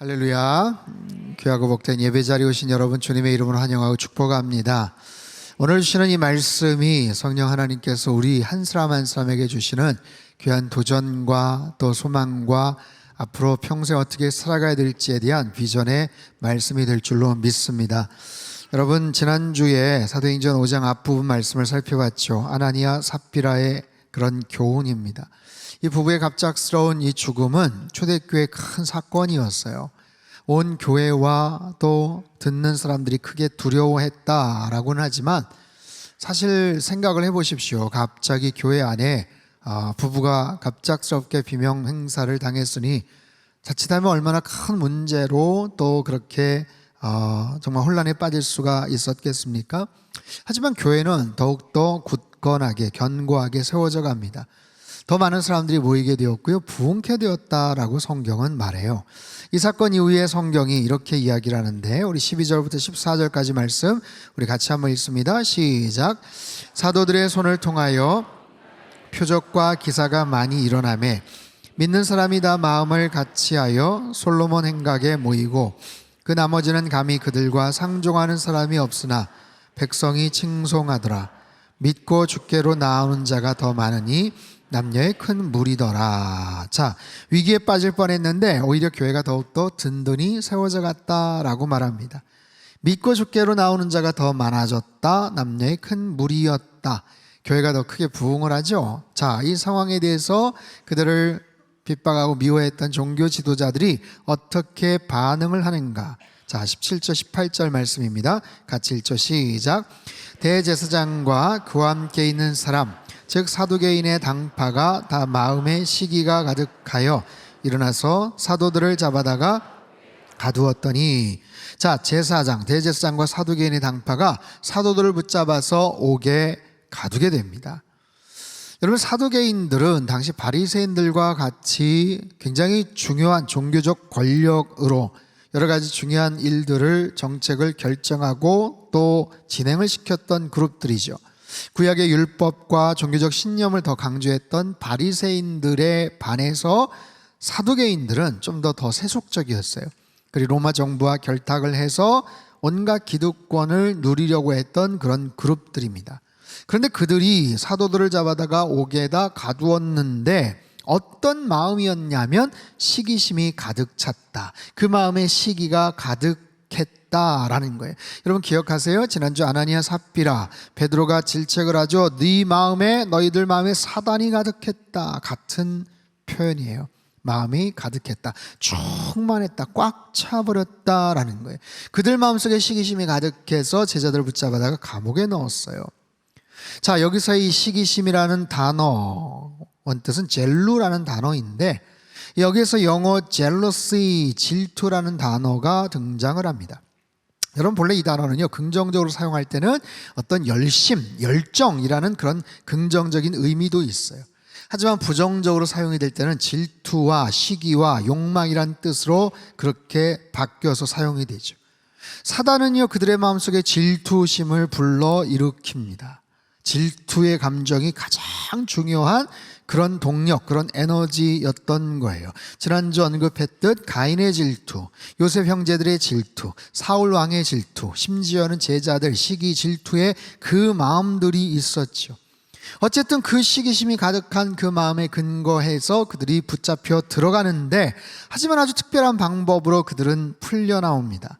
할렐루야. 귀하고 복된 예배 자리에 오신 여러분 주님의 이름으로 환영하고 축복합니다. 오늘 주시는 이 말씀이 성령 하나님께서 우리 한 사람 한 사람에게 주시는 귀한 도전과 또 소망과 앞으로 평생 어떻게 살아가야 될지에 대한 비전의 말씀이 될 줄로 믿습니다. 여러분, 지난주에 사도행전 5장 앞부분 말씀을 살펴봤죠. 아나니아 삽비라의 그런 교훈입니다. 이 부부의 갑작스러운 이 죽음은 초대교회의 큰 사건이었어요. 온 교회와 또 듣는 사람들이 크게 두려워했다라고는 하지만 사실 생각을 해보십시오. 갑자기 교회 안에 부부가 갑작스럽게 비명 행사를 당했으니 자칫하면 얼마나 큰 문제로 또 그렇게 정말 혼란에 빠질 수가 있었겠습니까? 하지만 교회는 더욱더 굳건하게 견고하게 세워져 갑니다. 더 많은 사람들이 모이게 되었고요, 부흥케 되었다라고 성경은 말해요. 이 사건 이후에 성경이 이렇게 이야기를 하는데, 우리 12절부터 14절까지 말씀 우리 같이 한번 읽습니다. 시작. 사도들의 손을 통하여 표적과 기사가 많이 일어나매 믿는 사람이 다 마음을 같이하여 솔로몬 행각에 모이고, 그 나머지는 감히 그들과 상종하는 사람이 없으나 백성이 칭송하더라. 믿고 주께로 나오는 자가 더 많으니 남녀의 큰 무리더라. 자, 위기에 빠질 뻔했는데 오히려 교회가 더욱더 든든히 세워져 갔다라고 말합니다. 믿고 주께로 나오는 자가 더 많아졌다. 남녀의 큰 무리였다. 교회가 더 크게 부흥을 하죠. 자, 이 상황에 대해서 그들을 핍박하고 미워했던 종교 지도자들이 어떻게 반응을 하는가. 자, 17절 18절 말씀입니다. 같이 읽죠. 시작. 대제사장과 그와 함께 있는 사람, 즉 사두개인의 당파가 다 마음에 시기가 가득하여 일어나서 사도들을 잡아다가 가두었더니, 자, 제사장, 대제사장과 사두개인의 당파가 사도들을 붙잡아서 옥에 가두게 됩니다. 여러분, 사두개인들은 당시 바리새인들과 같이 굉장히 중요한 종교적 권력으로 여러 가지 중요한 일들을, 정책을 결정하고 또 진행을 시켰던 그룹들이죠. 구약의 율법과 종교적 신념을 더 강조했던 바리새인들에 반해서 사두개인들은 좀 더 세속적이었어요. 그리고 로마 정부와 결탁을 해서 온갖 기득권을 누리려고 했던 그런 그룹들입니다. 그런데 그들이 사도들을 잡아다가 옥에다 가두었는데 어떤 마음이었냐면 시기심이 가득 찼다. 그 마음에 시기가 가득했다라는 거예요. 여러분 기억하세요? 지난주 아나니아 삽비라 베드로가 질책을 하죠. 너희들 마음에 사단이 가득했다. 같은 표현이에요. 마음이 가득했다, 충만했다, 꽉 차버렸다라는 거예요. 그들 마음속에 시기심이 가득해서 제자들을 붙잡아다가 감옥에 넣었어요. 자, 여기서 이 시기심이라는 단어, 원뜻은 젤루라는 단어인데 여기서 영어 jealousy, 질투라는 단어가 등장을 합니다. 여러분, 본래 이 단어는요, 긍정적으로 사용할 때는 어떤 열심, 열정이라는 그런 긍정적인 의미도 있어요. 하지만 부정적으로 사용이 될 때는 질투와 시기와 욕망이란 뜻으로 그렇게 바뀌어서 사용이 되죠. 사단은요, 그들의 마음속에 질투심을 불러일으킵니다. 질투의 감정이 가장 중요한 그런 동력, 그런 에너지였던 거예요. 지난주 언급했듯 가인의 질투, 요셉 형제들의 질투, 사울 왕의 질투, 심지어는 제자들 시기 질투의 그 마음들이 있었죠. 어쨌든 그 시기심이 가득한 그 마음에 근거해서 그들이 붙잡혀 들어가는데, 하지만 아주 특별한 방법으로 그들은 풀려나옵니다.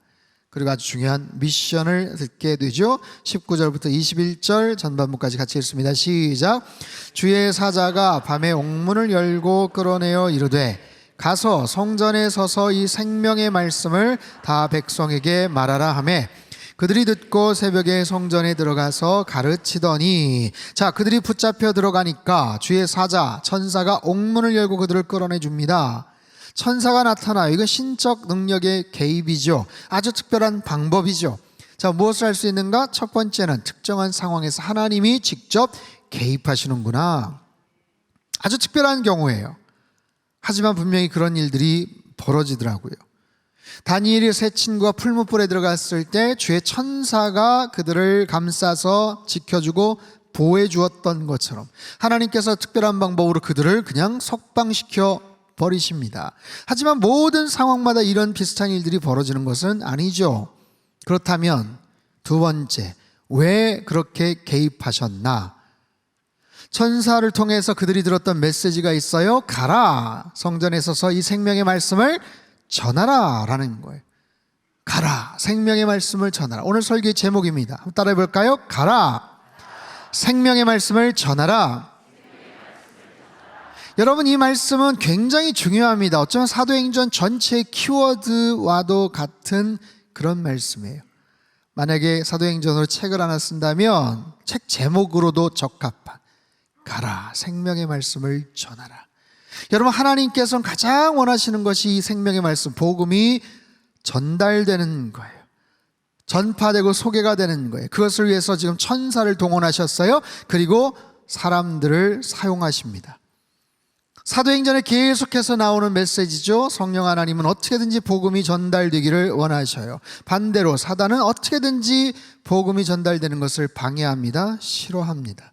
그리고 아주 중요한 미션을 듣게 되죠. 19절부터 21절 전반부까지 같이 읽습니다. 시작. 주의 사자가 밤에 옥문을 열고 끌어내어 이르되 가서 성전에 서서 이 생명의 말씀을 다 백성에게 말하라 하매 그들이 듣고 새벽에 성전에 들어가서 가르치더니, 자, 그들이 붙잡혀 들어가니까 주의 사자, 천사가 옥문을 열고 그들을 끌어내 줍니다. 천사가 나타나요. 이건 신적 능력의 개입이죠. 아주 특별한 방법이죠. 자, 무엇을 할 수 있는가? 첫 번째는 특정한 상황에서 하나님이 직접 개입하시는구나. 아주 특별한 경우예요. 하지만 분명히 그런 일들이 벌어지더라고요. 다니엘이 세 친구가 풀무불에 들어갔을 때 주의 천사가 그들을 감싸서 지켜주고 보호해 주었던 것처럼 하나님께서 특별한 방법으로 그들을 그냥 석방시켜 버리십니다. 하지만 모든 상황마다 이런 비슷한 일들이 벌어지는 것은 아니죠. 그렇다면 두 번째, 왜 그렇게 개입하셨나? 천사를 통해서 그들이 들었던 메시지가 있어요. 가라, 성전에 서서 이 생명의 말씀을 전하라 라는 거예요. 가라, 생명의 말씀을 전하라. 오늘 설교의 제목입니다. 한번 따라해 볼까요? 가라, 생명의 말씀을 전하라. 여러분, 이 말씀은 굉장히 중요합니다. 어쩌면 사도행전 전체의 키워드와도 같은 그런 말씀이에요. 만약에 사도행전으로 책을 하나 쓴다면 책 제목으로도 적합한 가라, 생명의 말씀을 전하라. 여러분, 하나님께서는 가장 원하시는 것이 이 생명의 말씀, 복음이 전달되는 거예요. 전파되고 소개가 되는 거예요. 그것을 위해서 지금 천사를 동원하셨어요. 그리고 사람들을 사용하십니다. 사도행전에 계속해서 나오는 메시지죠. 성령 하나님은 어떻게든지 복음이 전달되기를 원하셔요. 반대로 사단은 어떻게든지 복음이 전달되는 것을 방해합니다. 싫어합니다.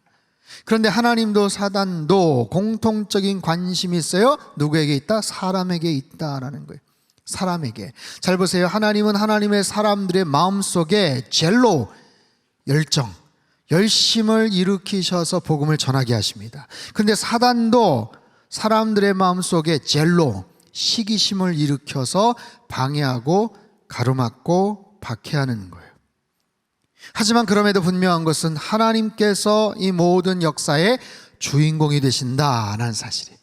그런데 하나님도 사단도 공통적인 관심이 있어요. 누구에게 있다? 사람에게 있다라는 거예요. 사람에게. 잘 보세요. 하나님은 하나님의 사람들의 마음속에 젤로, 열정, 열심을 일으키셔서 복음을 전하게 하십니다. 그런데 사단도 사람들의 마음속에 젤로, 시기심을 일으켜서 방해하고 가로막고 박해하는 거예요. 하지만 그럼에도 분명한 것은 하나님께서 이 모든 역사의 주인공이 되신다는 사실이에요.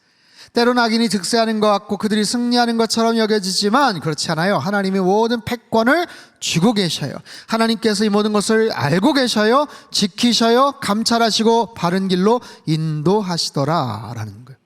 때로는 악인이 득세하는 것 같고 그들이 승리하는 것처럼 여겨지지만 그렇지 않아요. 하나님이 모든 패권을 쥐고 계셔요. 하나님께서 이 모든 것을 알고 계셔요. 지키셔요. 감찰하시고 바른 길로 인도하시더라라는 거예요.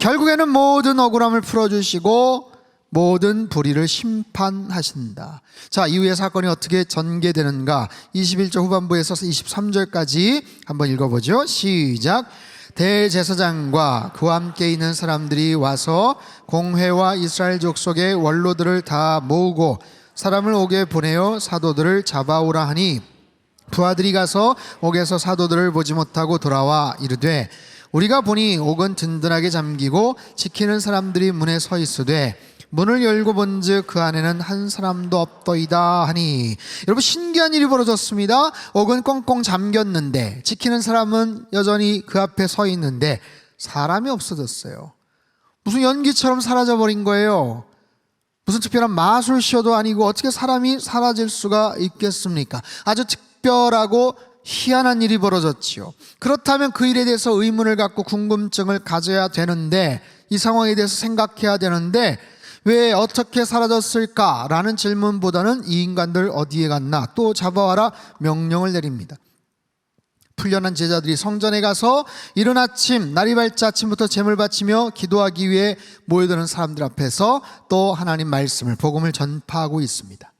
결국에는 모든 억울함을 풀어주시고 모든 불의를 심판하신다. 자, 이후의 사건이 어떻게 전개되는가? 21절 후반부에서 23절까지 한번 읽어보죠. 시작. 대제사장과 그와 함께 있는 사람들이 와서 공회와 이스라엘 족속의 원로들을 다 모으고 사람을 옥에 보내어 사도들을 잡아오라 하니 부하들이 가서 옥에서 사도들을 보지 못하고 돌아와 이르되 우리가 보니 옥은 든든하게 잠기고 지키는 사람들이 문에 서 있으되 문을 열고 본즉 그 안에는 한 사람도 없더이다 하니. 여러분, 신기한 일이 벌어졌습니다. 옥은 꽁꽁 잠겼는데 지키는 사람은 여전히 그 앞에 서 있는데 사람이 없어졌어요. 무슨 연기처럼 사라져버린 거예요. 무슨 특별한 마술쇼도 아니고 어떻게 사람이 사라질 수가 있겠습니까? 아주 특별하고 희한한 일이 벌어졌지요. 그렇다면 그 일에 대해서 의문을 갖고 궁금증을 가져야 되는데, 이 상황에 대해서 생각해야 되는데 왜 어떻게 사라졌을까라는 질문보다는 이 인간들 어디에 갔나, 또 잡아와라 명령을 내립니다. 풀려난 제자들이 성전에 가서 이른 아침, 날이 밝자 아침부터 제물 바치며 기도하기 위해 모여드는 사람들 앞에서 또 하나님 말씀을, 복음을 전파하고 있습니다.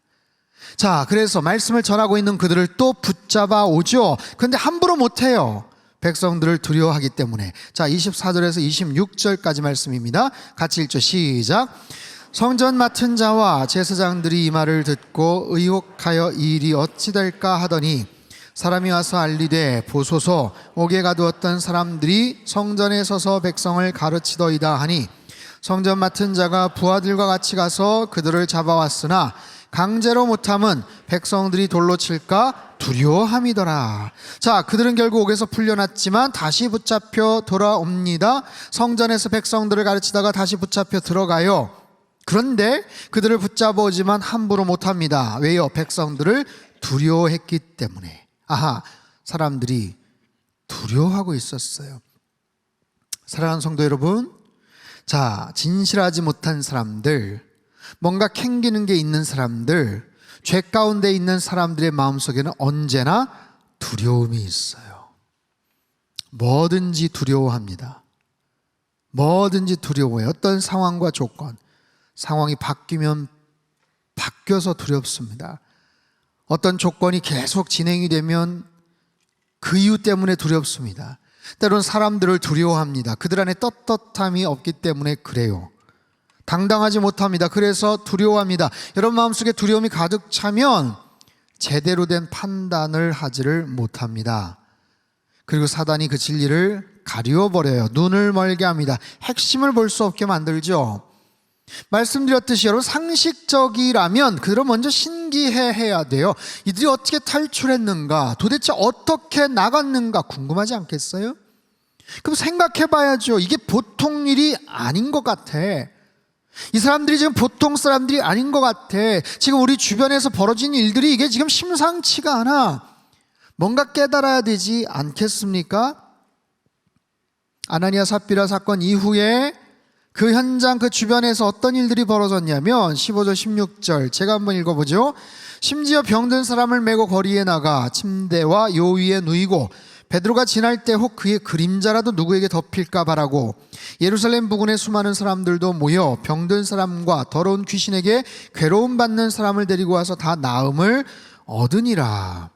자, 그래서 말씀을 전하고 있는 그들을 또 붙잡아 오죠. 그런데 함부로 못해요. 백성들을 두려워하기 때문에. 자, 24절에서 26절까지 말씀입니다. 같이 읽죠. 시작. 성전 맡은 자와 제사장들이 이 말을 듣고 의혹하여 이 일이 어찌 될까 하더니 사람이 와서 알리되 보소서 옥에 가두었던 사람들이 성전에 서서 백성을 가르치더이다 하니 성전 맡은 자가 부하들과 같이 가서 그들을 잡아왔으나 강제로 못함은 백성들이 돌로 칠까 두려워함이더라. 자, 그들은 결국 옥에서 풀려났지만 다시 붙잡혀 돌아옵니다. 성전에서 백성들을 가르치다가 다시 붙잡혀 들어가요. 그런데 그들을 붙잡아 오지만 함부로 못합니다. 왜요? 백성들을 두려워했기 때문에. 아하, 사람들이 두려워하고 있었어요. 사랑하는 성도 여러분, 자, 진실하지 못한 사람들, 뭔가 캥기는 게 있는 사람들, 죄 가운데 있는 사람들의 마음속에는 언제나 두려움이 있어요. 뭐든지 두려워합니다. 뭐든지 두려워해요. 어떤 상황과 조건, 상황이 바뀌면 바뀌어서 두렵습니다. 어떤 조건이 계속 진행이 되면 그 이유 때문에 두렵습니다. 때로는 사람들을 두려워합니다. 그들 안에 떳떳함이 없기 때문에 그래요. 당당하지 못합니다. 그래서 두려워합니다. 여러분 마음속에 두려움이 가득 차면 제대로 된 판단을 하지를 못합니다. 그리고 사단이 그 진리를 가리워버려요. 눈을 멀게 합니다. 핵심을 볼 수 없게 만들죠. 말씀드렸듯이 여러분, 상식적이라면 그들은 먼저 신기해해야 돼요. 이들이 어떻게 탈출했는가, 도대체 어떻게 나갔는가 궁금하지 않겠어요? 그럼 생각해봐야죠. 이게 보통 일이 아닌 것 같아. 이 사람들이 지금 보통 사람들이 아닌 것 같아. 지금 우리 주변에서 벌어진 일들이 이게 지금 심상치가 않아. 뭔가 깨달아야 되지 않겠습니까? 아나니아 삽비라 사건 이후에 그 현장, 그 주변에서 어떤 일들이 벌어졌냐면 15절 16절 제가 한번 읽어보죠. 심지어 병든 사람을 메고 거리에 나가 침대와 요 위에 누이고 베드로가 지날 때 혹 그의 그림자라도 누구에게 덮일까 바라고 예루살렘 부근의 수많은 사람들도 모여 병든 사람과 더러운 귀신에게 괴로움 받는 사람을 데리고 와서 다 나음을 얻으니라.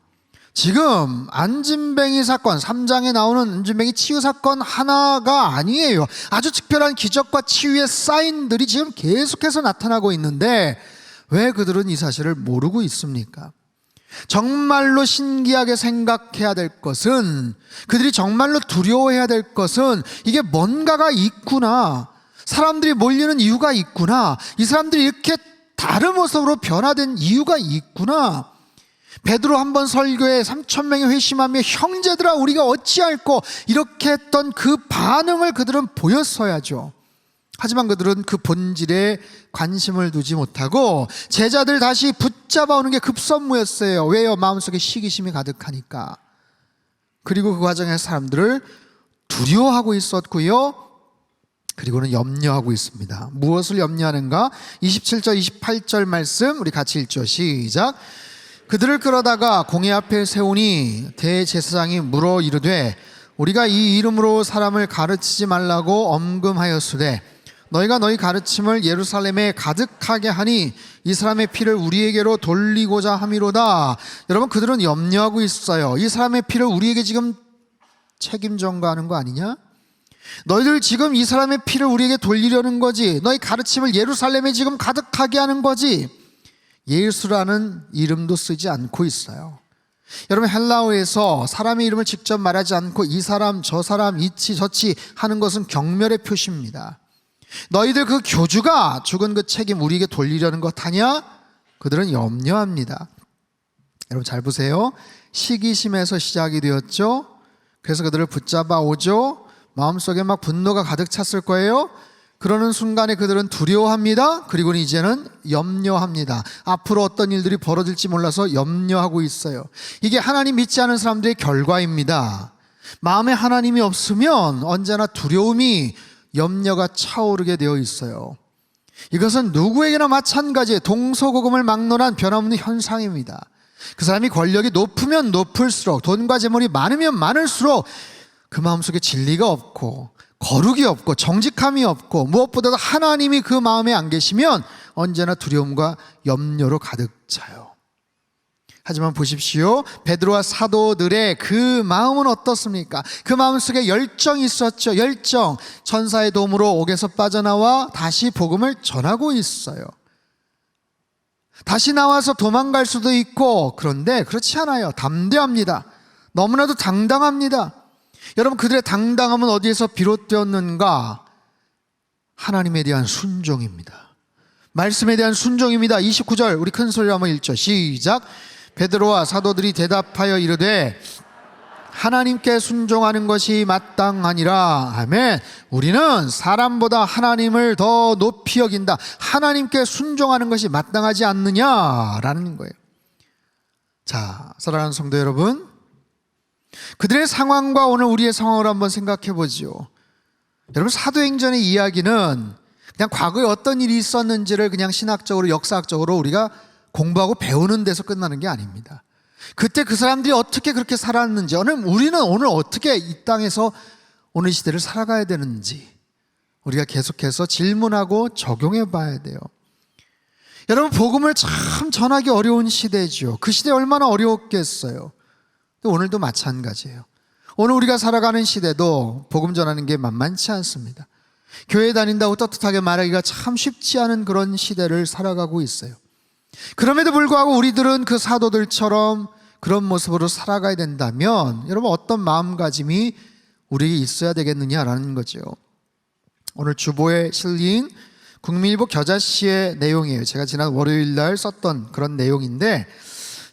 지금 안진뱅이 사건, 3장에 나오는 안진뱅이 치유 사건 하나가 아니에요. 아주 특별한 기적과 치유의 사인들이 지금 계속해서 나타나고 있는데 왜 그들은 이 사실을 모르고 있습니까? 정말로 신기하게 생각해야 될 것은, 그들이 정말로 두려워해야 될 것은 이게 뭔가가 있구나, 사람들이 몰리는 이유가 있구나, 이 사람들이 이렇게 다른 모습으로 변화된 이유가 있구나. 베드로 한 번 설교에 3,000명이 회심하며 형제들아 우리가 어찌할꼬 이렇게 했던 그 반응을 그들은 보였어야죠. 하지만 그들은 그 본질에 관심을 두지 못하고 제자들 다시 붙잡아오는 게 급선무였어요. 왜요? 마음속에 시기심이 가득하니까. 그리고 그 과정에 사람들을 두려워하고 있었고요, 그리고는 염려하고 있습니다. 무엇을 염려하는가? 27절 28절 말씀 우리 같이 읽죠. 시작. 그들을 끌어다가 공회 앞에 세우니 대제사장이 물어 이르되 우리가 이 이름으로 사람을 가르치지 말라고 엄금하였으되 너희가 너희 가르침을 예루살렘에 가득하게 하니 이 사람의 피를 우리에게로 돌리고자 함이로다. 여러분, 그들은 염려하고 있어요. 이 사람의 피를 우리에게 지금 책임 전가하는 거 아니냐? 너희들 지금 이 사람의 피를 우리에게 돌리려는 거지. 너희 가르침을 예루살렘에 지금 가득하게 하는 거지. 예수라는 이름도 쓰지 않고 있어요. 여러분, 헬라어에서 사람의 이름을 직접 말하지 않고 이 사람 저 사람 이치 저치 하는 것은 경멸의 표시입니다. 너희들 그 교주가 죽은 그 책임 우리에게 돌리려는 것 하냐? 그들은 염려합니다. 여러분 잘 보세요. 시기심에서 시작이 되었죠. 그래서 그들을 붙잡아 오죠. 마음속에 막 분노가 가득 찼을 거예요. 그러는 순간에 그들은 두려워합니다. 그리고는 이제는 염려합니다. 앞으로 어떤 일들이 벌어질지 몰라서 염려하고 있어요. 이게 하나님 믿지 않은 사람들의 결과입니다. 마음에 하나님이 없으면 언제나 두려움이, 염려가 차오르게 되어 있어요. 이것은 누구에게나 마찬가지의 동서고금을 막론한 변함없는 현상입니다. 그 사람이 권력이 높으면 높을수록, 돈과 재물이 많으면 많을수록 그 마음속에 진리가 없고 거룩이 없고 정직함이 없고 무엇보다도 하나님이 그 마음에 안 계시면 언제나 두려움과 염려로 가득 차요. 하지만 보십시오. 베드로와 사도들의 그 마음은 어떻습니까? 그 마음속에 열정이 있었죠. 열정. 천사의 도움으로 옥에서 빠져나와 다시 복음을 전하고 있어요. 다시 나와서 도망갈 수도 있고, 그런데 그렇지 않아요. 담대합니다. 너무나도 당당합니다. 여러분, 그들의 당당함은 어디에서 비롯되었는가? 하나님에 대한 순종입니다. 말씀에 대한 순종입니다. 29절 우리 큰 소리로 한번 읽죠. 시작. 베드로와 사도들이 대답하여 이르되 하나님께 순종하는 것이 마땅하니라. 아멘. 우리는 사람보다 하나님을 더 높이 여긴다. 하나님께 순종하는 것이 마땅하지 않느냐라는 거예요. 자, 사랑하는 성도 여러분, 그들의 상황과 오늘 우리의 상황을 한번 생각해 보죠. 여러분, 사도행전의 이야기는 그냥 과거에 어떤 일이 있었는지를 그냥 신학적으로 역사학적으로 우리가 공부하고 배우는 데서 끝나는 게 아닙니다. 그때 그 사람들이 어떻게 그렇게 살았는지, 우리는 오늘 어떻게 이 땅에서 오늘 시대를 살아가야 되는지 우리가 계속해서 질문하고 적용해 봐야 돼요. 여러분, 복음을 참 전하기 어려운 시대죠. 그 시대 얼마나 어려웠겠어요. 오늘도 마찬가지예요. 오늘 우리가 살아가는 시대도 복음 전하는 게 만만치 않습니다. 교회 다닌다고 떳떳하게 말하기가 참 쉽지 않은 그런 시대를 살아가고 있어요. 그럼에도 불구하고 우리들은 그 사도들처럼 그런 모습으로 살아가야 된다면 여러분, 어떤 마음가짐이 우리에게 있어야 되겠느냐라는 거죠. 오늘 주보에 실린 국민일보 겨자씨의 내용이에요. 제가 지난 월요일 날 썼던 그런 내용인데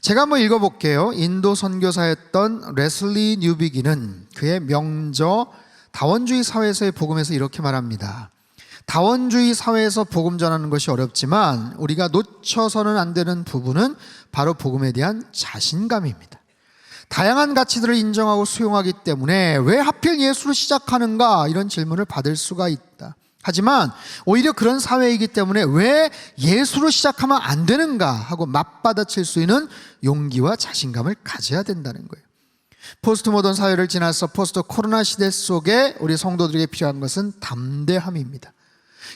제가 한번 읽어볼게요. 인도 선교사였던 레슬리 뉴비기는 그의 명저 다원주의 사회에서의 복음에서 이렇게 말합니다. 다원주의 사회에서 복음 전하는 것이 어렵지만 우리가 놓쳐서는 안 되는 부분은 바로 복음에 대한 자신감입니다. 다양한 가치들을 인정하고 수용하기 때문에 왜 하필 예수로 시작하는가 이런 질문을 받을 수가 있다. 하지만 오히려 그런 사회이기 때문에 왜 예수로 시작하면 안 되는가 하고 맞받아칠 수 있는 용기와 자신감을 가져야 된다는 거예요. 포스트 모던 사회를 지나서 포스트 코로나 시대 속에 우리 성도들에게 필요한 것은 담대함입니다.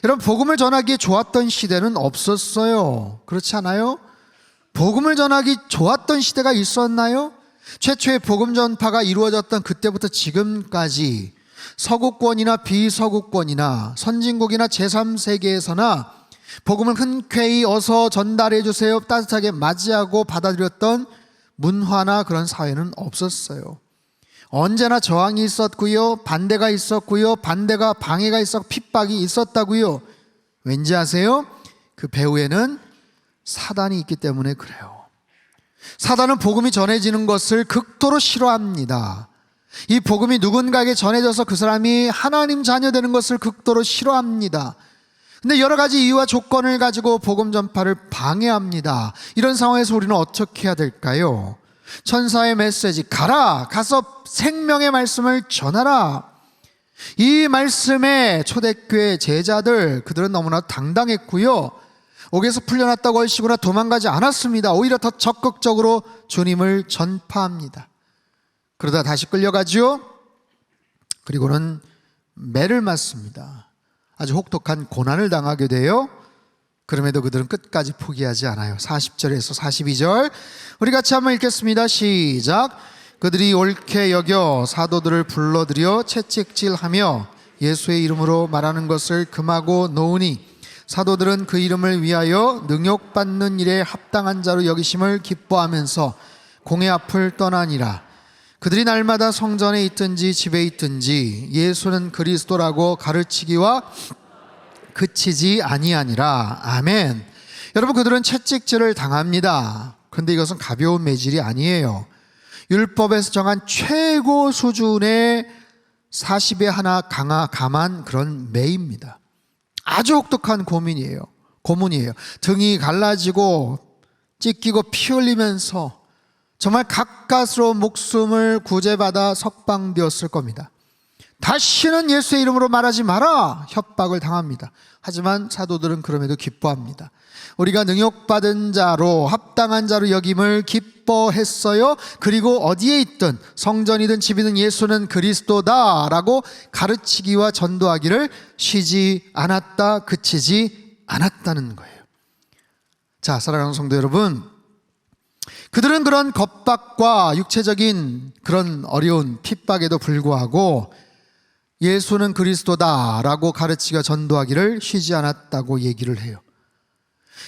여러분, 복음을 전하기에 좋았던 시대는 없었어요. 그렇지 않아요? 복음을 전하기 좋았던 시대가 있었나요? 최초의 복음 전파가 이루어졌던 그때부터 지금까지 서구권이나 비서구권이나 선진국이나 제3세계에서나 복음을 흔쾌히 어서 전달해 주세요, 따뜻하게 맞이하고 받아들였던 문화나 그런 사회는 없었어요. 언제나 저항이 있었고요, 반대가 있었고요, 반대가 방해가 있었고 핍박이 있었다고요. 왠지 아세요? 그 배후에는 사단이 있기 때문에 그래요. 사단은 복음이 전해지는 것을 극도로 싫어합니다. 이 복음이 누군가에게 전해져서 그 사람이 하나님 자녀 되는 것을 극도로 싫어합니다. 근데 여러 가지 이유와 조건을 가지고 복음 전파를 방해합니다. 이런 상황에서 우리는 어떻게 해야 될까요? 천사의 메시지, 가서 생명의 말씀을 전하라. 이 말씀에 초대교회 제자들, 그들은 너무나 당당했고요, 옥에서 풀려났다고 하시거나 도망가지 않았습니다. 오히려 더 적극적으로 주님을 전파합니다. 그러다 다시 끌려가지요. 그리고는 매를 맞습니다. 아주 혹독한 고난을 당하게 돼요. 그럼에도 그들은 끝까지 포기하지 않아요. 40절에서 42절 우리 같이 한번 읽겠습니다. 시작. 그들이 옳게 여겨 사도들을 불러들여 채찍질하며 예수의 이름으로 말하는 것을 금하고 놓으니 사도들은 그 이름을 위하여 능욕받는 일에 합당한 자로 여기심을 기뻐하면서 공회 앞을 떠나니라. 그들이 날마다 성전에 있든지 집에 있든지 예수는 그리스도라고 가르치기와 그치지 아니하니라. 아멘. 여러분, 그들은 채찍질을 당합니다. 그런데 이것은 가벼운 매질이 아니에요. 율법에서 정한 최고 수준의 40에 하나 감한 그런 매입니다. 아주 혹독한 고문이에요. 등이 갈라지고 찢기고 피 흘리면서 정말 가까스로 목숨을 구제받아 석방되었을 겁니다. 다시는 예수의 이름으로 말하지 마라 협박을 당합니다. 하지만 사도들은 그럼에도 기뻐합니다. 우리가 능욕받은 자로 합당한 자로 여김을 기뻐했어요. 그리고 어디에 있든 성전이든 집이든 예수는 그리스도다라고 가르치기와 전도하기를 쉬지 않았다, 그치지 않았다는 거예요. 자, 사랑하는 성도 여러분, 그들은 그런 겁박과 육체적인 그런 어려운 핍박에도 불구하고 예수는 그리스도다라고 가르치기와 전도하기를 쉬지 않았다고 얘기를 해요.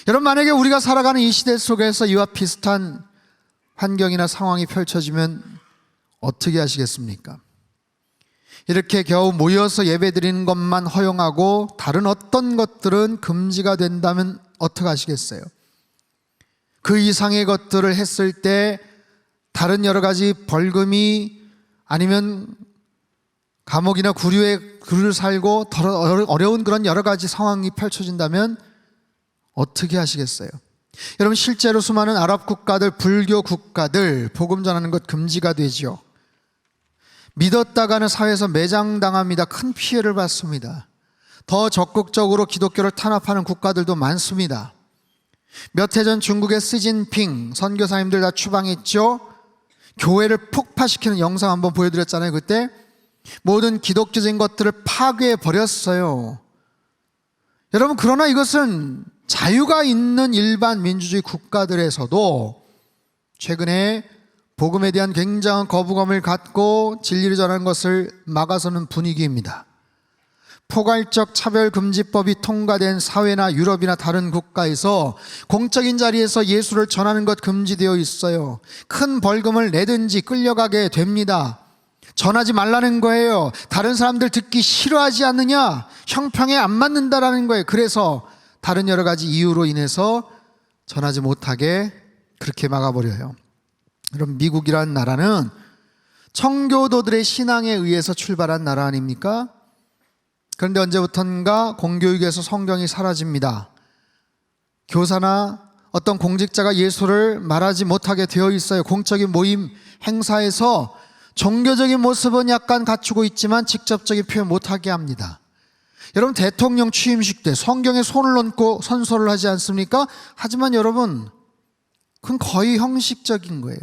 여러분, 만약에 우리가 살아가는 이 시대 속에서 이와 비슷한 환경이나 상황이 펼쳐지면 어떻게 하시겠습니까? 이렇게 겨우 모여서 예배드리는 것만 허용하고 다른 어떤 것들은 금지가 된다면 어떻게 하시겠어요? 그 이상의 것들을 했을 때 다른 여러 가지 벌금이 아니면 감옥이나 구류에 굴을 살고 더 어려운 그런 여러 가지 상황이 펼쳐진다면 어떻게 하시겠어요? 여러분, 실제로 수많은 아랍 국가들, 불교 국가들 복음 전하는 것 금지가 되죠. 믿었다가는 사회에서 매장당합니다. 큰 피해를 받습니다. 더 적극적으로 기독교를 탄압하는 국가들도 많습니다. 몇 해 전 중국의 시진핑 선교사님들 다 추방했죠. 교회를 폭파시키는 영상 한번 보여드렸잖아요. 그때 모든 기독교적인 것들을 파괴해버렸어요. 여러분, 그러나 이것은 자유가 있는 일반 민주주의 국가들에서도 최근에 복음에 대한 굉장한 거부감을 갖고 진리를 전하는 것을 막아서는 분위기입니다. 포괄적 차별금지법이 통과된 사회나 유럽이나 다른 국가에서 공적인 자리에서 예수를 전하는 것 금지되어 있어요. 큰 벌금을 내든지 끌려가게 됩니다. 전하지 말라는 거예요. 다른 사람들 듣기 싫어하지 않느냐? 형평에 안 맞는다라는 거예요. 그래서 다른 여러 가지 이유로 인해서 전하지 못하게 그렇게 막아버려요. 그럼 미국이라는 나라는 청교도들의 신앙에 의해서 출발한 나라 아닙니까? 그런데 언제부턴가 공교육에서 성경이 사라집니다. 교사나 어떤 공직자가 예수를 말하지 못하게 되어 있어요. 공적인 모임 행사에서 종교적인 모습은 약간 갖추고 있지만 직접적인 표현 못하게 합니다. 여러분, 대통령 취임식 때 성경에 손을 얹고 선서를 하지 않습니까? 하지만 여러분, 그건 거의 형식적인 거예요.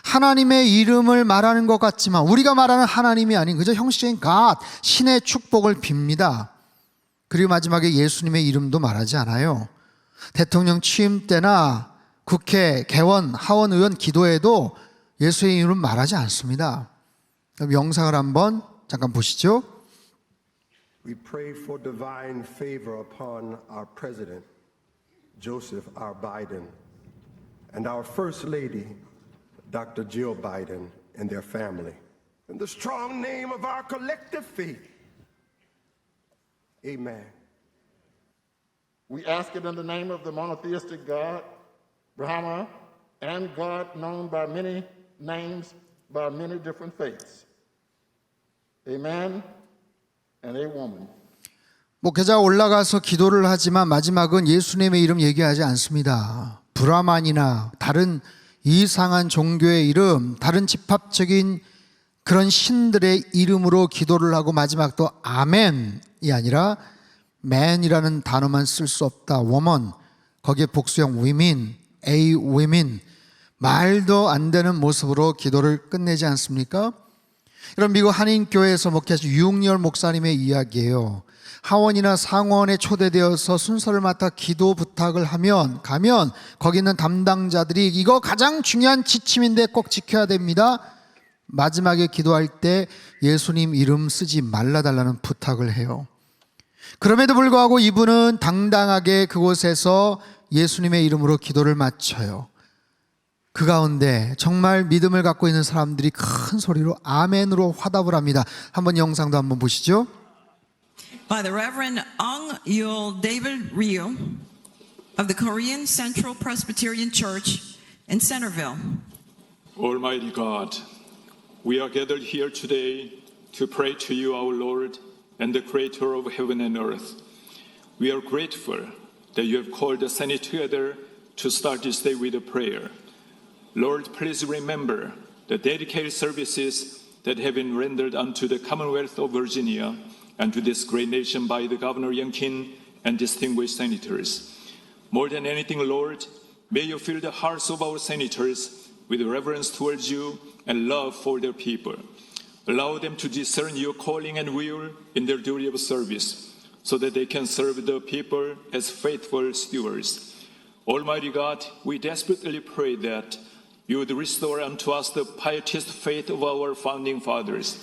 하나님의 이름을 말하는 것 같지만 우리가 말하는 하나님이 아닌 그저 형식적인 God, 신의 축복을 빕니다. 그리고 마지막에 예수님의 이름도 말하지 않아요. 대통령 취임 때나 국회, 개원, 하원 의원 기도에도 예수의 이름은 말하지 않습니다. 그럼 영상을 한번 잠깐 보시죠. We pray for divine favor upon our president, Joseph R. Biden, and our First Lady, Dr. Jill Biden, and their family. In the strong name of our collective faith, amen. We ask it in the name of the monotheistic God, Brahma, and God known by many names, by many different faiths. Amen and a woman. 목회자가 올라가서 기도를 하지만 마지막은 예수님의 이름 얘기하지 않습니다. 브라만이나 다른 이상한 종교의 이름, 다른 집합적인 그런 신들의 이름으로 기도를 하고 마지막도 아멘이 아니라 man이라는 단어만 쓸 수 없다. woman, 거기에 복수형 women, a women, 말도 안 되는 모습으로 기도를 끝내지 않습니까? 여러분, 미국 한인교회에서 목회하신 유흥열 목사님의 이야기예요. 하원이나 상원에 초대되어서 순서를 맡아 기도 부탁을 가면 거기 있는 담당자들이 이거 가장 중요한 지침인데 꼭 지켜야 됩니다. 마지막에 기도할 때 예수님 이름 쓰지 말라달라는 부탁을 해요. 그럼에도 불구하고 이분은 당당하게 그곳에서 예수님의 이름으로 기도를 마쳐요. 그 가운데 정말 믿음을 갖고 있는 사람들이 큰 소리로 아멘으로 화답을 합니다. 한번 영상도 한번 보시죠. By the Reverend Ong Yul David Ryu of the Korean Central Presbyterian Church in Centerville. Almighty God, we are gathered here today to pray to you, our Lord, and the Creator of heaven and earth. We are grateful that you have called the Senate together to start this day with a prayer. Lord, please remember the dedicated services that have been rendered unto the Commonwealth of Virginia and to this great nation by the Governor Youngkin and distinguished senators. More than anything, Lord, may you fill the hearts of our senators with reverence towards you and love for their people. Allow them to discern your calling and will in their duty of service, so that they can serve the people as faithful stewards. Almighty God, we desperately pray that you would restore unto us the pietist faith of our founding fathers.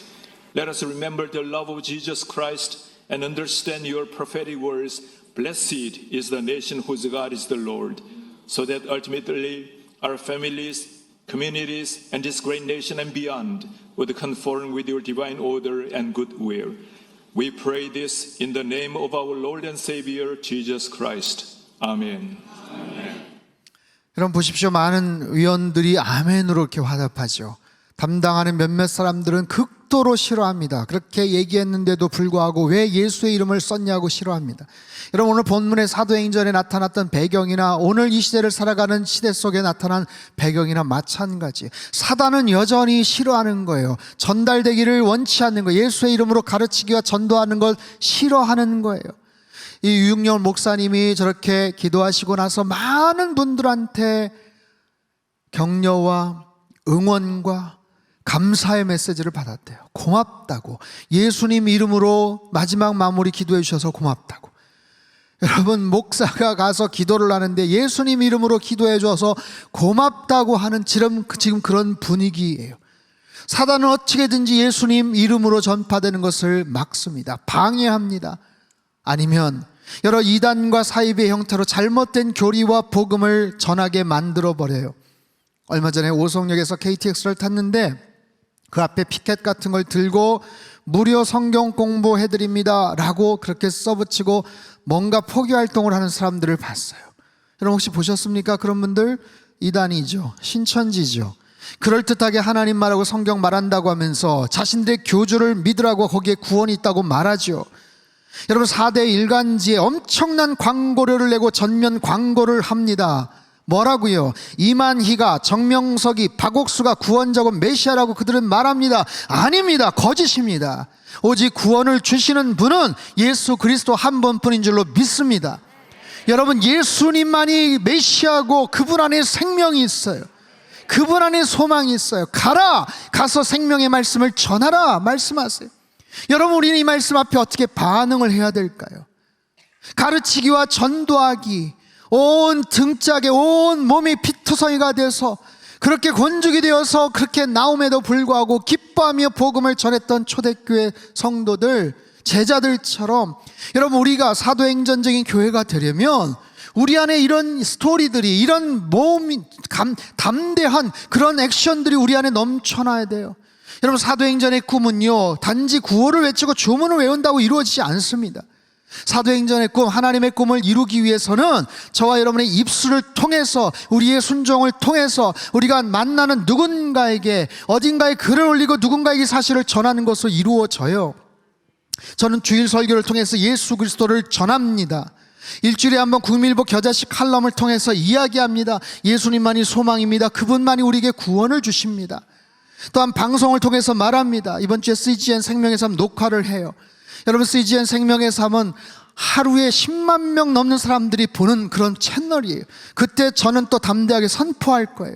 Let us remember the love of Jesus Christ and understand your prophetic words, blessed is the nation whose God is the Lord, so that ultimately our families, communities, and this great nation and beyond would conform with your divine order and goodwill. We pray this in the name of our Lord and Savior, Jesus Christ. Amen. 여러분 보십시오. 많은 의원들이 아멘으로 이렇게 화답하죠. 담당하는 몇몇 사람들은 극도로 싫어합니다. 그렇게 얘기했는데도 불구하고 왜 예수의 이름을 썼냐고 싫어합니다. 여러분, 오늘 본문의 사도행전에 나타났던 배경이나 오늘 이 시대를 살아가는 시대 속에 나타난 배경이나 마찬가지. 사단은 여전히 싫어하는 거예요. 전달되기를 원치 않는 거예요. 예수의 이름으로 가르치기와 전도하는 걸 싫어하는 거예요. 이 유흥열 목사님이 저렇게 기도하시고 나서 많은 분들한테 격려와 응원과 감사의 메시지를 받았대요. 고맙다고. 예수님 이름으로 마지막 마무리 기도해 주셔서 고맙다고. 여러분, 목사가 가서 기도를 하는데 예수님 이름으로 기도해 줘서 고맙다고 하는 지금 그런 분위기예요. 사단은 어떻게든지 예수님 이름으로 전파되는 것을 막습니다. 방해합니다. 아니면 여러 이단과 사이비의 형태로 잘못된 교리와 복음을 전하게 만들어버려요. 얼마 전에 오송역에서 KTX를 탔는데 그 앞에 피켓 같은 걸 들고 무료 성경 공부해드립니다 라고 그렇게 써붙이고 뭔가 포기활동을 하는 사람들을 봤어요. 여러분 혹시 보셨습니까? 그런 분들 이단이죠. 신천지죠. 그럴듯하게 하나님 말하고 성경 말한다고 하면서 자신들의 교주를 믿으라고 거기에 구원이 있다고 말하죠. 여러분 4대 일간지에 엄청난 광고료를 내고 전면 광고를 합니다. 뭐라고요? 이만희가, 정명석이, 박옥수가 구원자고 메시아라고 그들은 말합니다. 아닙니다. 거짓입니다. 오직 구원을 주시는 분은 예수 그리스도 한 분뿐인 줄로 믿습니다. 여러분 예수님만이 메시아고 그분 안에 생명이 있어요. 그분 안에 소망이 있어요. 가서 생명의 말씀을 전하라 말씀하세요. 여러분 우리는 이 말씀 앞에 어떻게 반응을 해야 될까요? 가르치기와 전도하기, 온 등짝에 온 몸이 피투성이가 돼서 그렇게 건죽이 되어서 그렇게 나옴에도 불구하고 기뻐하며 복음을 전했던 초대교회 성도들, 제자들처럼 여러분 우리가 사도행전적인 교회가 되려면 우리 안에 이런 스토리들이, 이런 담대한 그런 액션들이 우리 안에 넘쳐나야 돼요. 여러분 사도행전의 꿈은요 단지 구호를 외치고 주문을 외운다고 이루어지지 않습니다. 사도행전의 꿈, 하나님의 꿈을 이루기 위해서는 저와 여러분의 입술을 통해서, 우리의 순종을 통해서 우리가 만나는 누군가에게 어딘가에 글을 올리고 누군가에게 사실을 전하는 것으로 이루어져요. 저는 주일 설교를 통해서 예수 그리스도를 전합니다. 일주일에 한번 국민일보 겨자씨 칼럼을 통해서 이야기합니다. 예수님만이 소망입니다. 그분만이 우리에게 구원을 주십니다. 또한 방송을 통해서 말합니다. 이번 주에 CGN 생명의 삶 녹화를 해요. 여러분 CGN 생명의 삶은 하루에 10만 명 넘는 사람들이 보는 그런 채널이에요. 그때 저는 또 담대하게 선포할 거예요.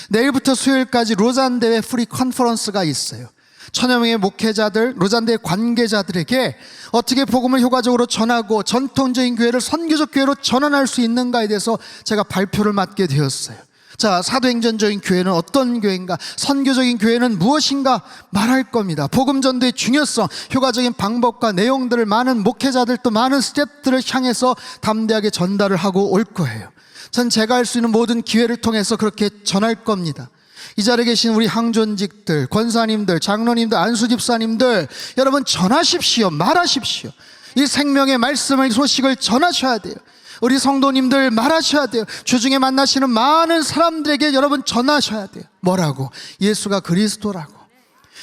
내일부터 수요일까지 로잔대회 프리 컨퍼런스가 있어요. 1000여 명의 목회자들, 로잔대회 관계자들에게 어떻게 복음을 효과적으로 전하고 전통적인 교회를 선교적 교회로 전환할 수 있는가에 대해서 제가 발표를 맡게 되었어요. 자, 사도행전적인 교회는 어떤 교회인가, 선교적인 교회는 무엇인가 말할 겁니다. 복음 전도의 중요성, 효과적인 방법과 내용들을 많은 목회자들 또 많은 스태프들을 향해서 담대하게 전달을 하고 올 거예요. 전 제가 할 수 있는 모든 기회를 통해서 그렇게 전할 겁니다. 이 자리에 계신 우리 항존직들, 권사님들, 장로님들, 안수집사님들, 여러분 전하십시오. 말하십시오. 이 생명의 말씀을, 소식을 전하셔야 돼요. 우리 성도님들 말하셔야 돼요. 주중에 만나시는 많은 사람들에게 여러분 전하셔야 돼요. 뭐라고? 예수가 그리스도라고.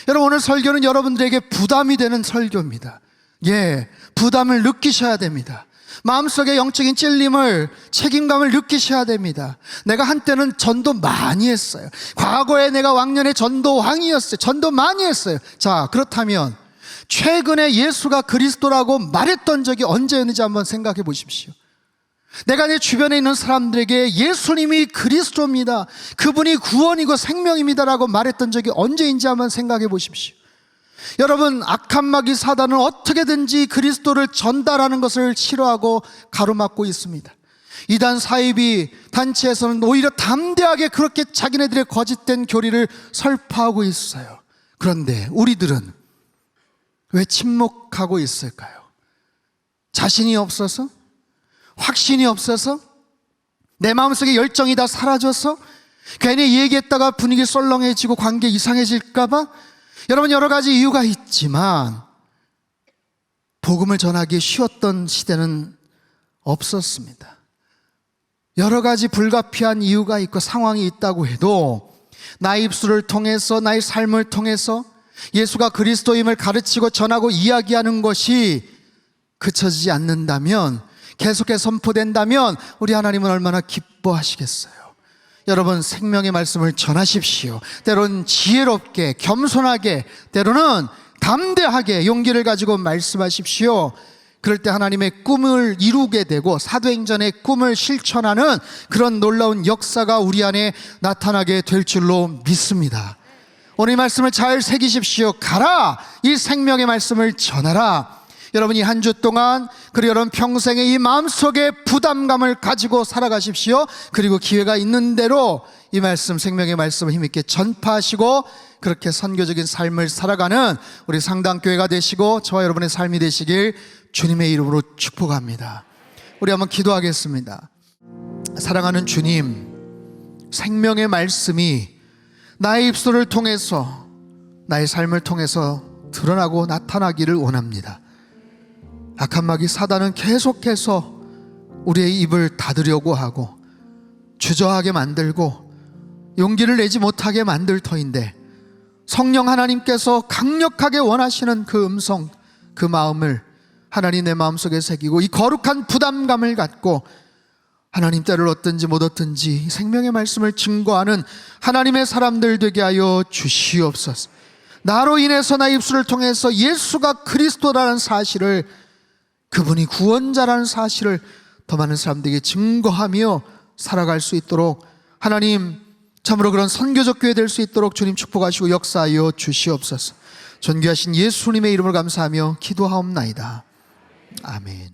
여러분 오늘 설교는 여러분들에게 부담이 되는 설교입니다. 부담을 느끼셔야 됩니다. 마음속에 영적인 찔림을, 책임감을 느끼셔야 됩니다. 내가 한때는 전도 많이 했어요. 과거에 내가 왕년에 전도왕이었어요. 전도 많이 했어요. 자, 그렇다면 최근에 예수가 그리스도라고 말했던 적이 언제였는지 한번 생각해 보십시오. 내가 내 주변에 있는 사람들에게 예수님이 그리스도입니다, 그분이 구원이고 생명입니다라고 말했던 적이 언제인지 한번 생각해 보십시오. 여러분 악한 마귀 사단은 어떻게든지 그리스도를 전달하는 것을 싫어하고 가로막고 있습니다. 이단 사이비 단체에서는 오히려 담대하게 그렇게 자기네들의 거짓된 교리를 설파하고 있어요. 그런데 우리들은 왜 침묵하고 있을까요? 자신이 없어서? 확신이 없어서? 내 마음속에 열정이 다 사라져서? 괜히 얘기했다가 분위기 썰렁해지고 관계 이상해질까봐? 여러분 여러 가지 이유가 있지만 복음을 전하기 쉬웠던 시대는 없었습니다. 여러 가지 불가피한 이유가 있고 상황이 있다고 해도 나의 입술을 통해서, 나의 삶을 통해서 예수가 그리스도임을 가르치고 전하고 이야기하는 것이 그쳐지지 않는다면, 계속해서 선포된다면 우리 하나님은 얼마나 기뻐하시겠어요. 여러분 생명의 말씀을 전하십시오. 때로는 지혜롭게, 겸손하게, 때로는 담대하게 용기를 가지고 말씀하십시오. 그럴 때 하나님의 꿈을 이루게 되고 사도행전의 꿈을 실천하는 그런 놀라운 역사가 우리 안에 나타나게 될 줄로 믿습니다. 오늘 이 말씀을 잘 새기십시오. 가라! 이 생명의 말씀을 전하라. 여러분이 한 주 동안, 그리고 여러분 평생에 이 마음속에 부담감을 가지고 살아가십시오. 그리고 기회가 있는 대로 이 말씀, 생명의 말씀을 힘있게 전파하시고 그렇게 선교적인 삶을 살아가는 우리 상당교회가 되시고 저와 여러분의 삶이 되시길 주님의 이름으로 축복합니다. 우리 한번 기도하겠습니다. 사랑하는 주님, 생명의 말씀이 나의 입술을 통해서, 나의 삶을 통해서 드러나고 나타나기를 원합니다. 악한 마귀 사단은 계속해서 우리의 입을 닫으려고 하고 주저하게 만들고 용기를 내지 못하게 만들 터인데, 성령 하나님께서 강력하게 원하시는 그 음성, 그 마음을 하나님 내 마음속에 새기고 이 거룩한 부담감을 갖고 하나님 때를 얻든지 못 얻든지 생명의 말씀을 증거하는 하나님의 사람들 되게 하여 주시옵소서. 나로 인해서 나의 입술을 통해서 예수가 그리스도라는 사실을, 그분이 구원자라는 사실을 더 많은 사람들에게 증거하며 살아갈 수 있도록 하나님, 참으로 그런 선교적 교회 될 수 있도록 주님 축복하시고 역사하여 주시옵소서. 존귀하신 예수님의 이름을 감사하며 기도하옵나이다. 아멘.